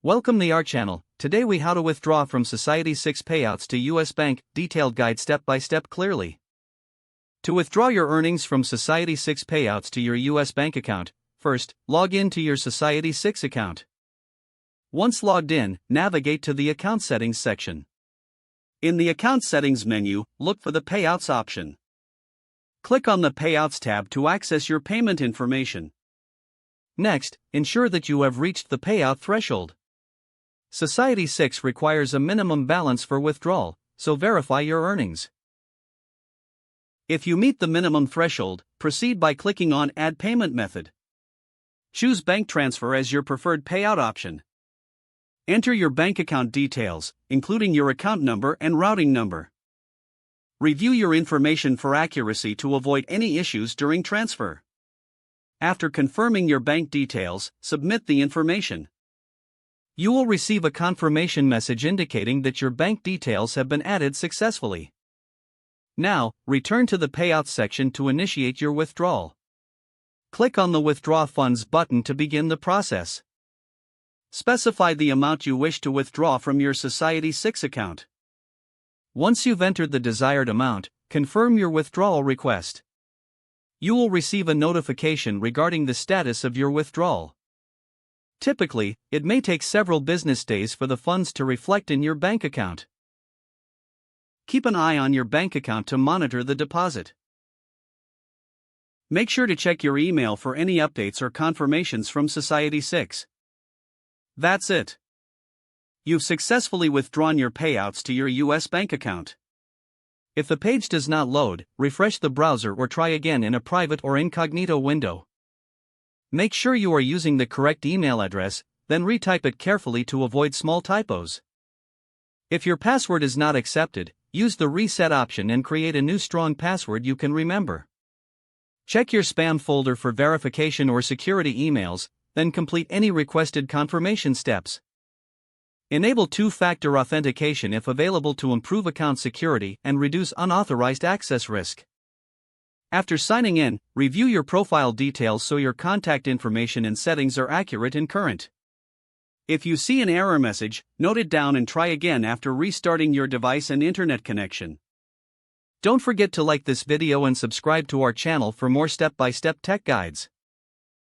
Welcome to our channel. Today we how to withdraw from Society6 payouts to US Bank, detailed guide step by step clearly. To withdraw your earnings from Society6 payouts to your US Bank account, first, log in to your Society6 account. Once logged in, navigate to the Account Settings section. In the Account Settings menu, look for the Payouts option. Click on the Payouts tab to access your payment information. Next, ensure that you have reached the payout threshold. Society6 requires a minimum balance for withdrawal, so verify your earnings. If you meet the minimum threshold, proceed by clicking on Add Payment Method. Choose Bank Transfer as your preferred payout option. Enter your bank account details, including your account number and routing number. Review your information for accuracy to avoid any issues during transfer. After confirming your bank details, submit the information. You will receive a confirmation message indicating that your bank details have been added successfully. Now, return to the Payouts section to initiate your withdrawal. Click on the Withdraw Funds button to begin the process. Specify the amount you wish to withdraw from your Society6 account. Once you've entered the desired amount, confirm your withdrawal request. You will receive a notification regarding the status of your withdrawal. Typically, it may take several business days for the funds to reflect in your bank account. Keep an eye on your bank account to monitor the deposit. Make sure to check your email for any updates or confirmations from Society6. That's it. You've successfully withdrawn your payouts to your US bank account. If the page does not load, refresh the browser or try again in a private or incognito window. Make sure you are using the correct email address, then retype it carefully to avoid small typos. If your password is not accepted, use the reset option and create a new strong password you can remember. Check your spam folder for verification or security emails, then complete any requested confirmation steps. Enable two-factor authentication if available to improve account security and reduce unauthorized access risk. After signing in, review your profile details so your contact information and settings are accurate and current. If you see an error message, note it down and try again after restarting your device and internet connection. Don't forget to like this video and subscribe to our channel for more step-by-step tech guides.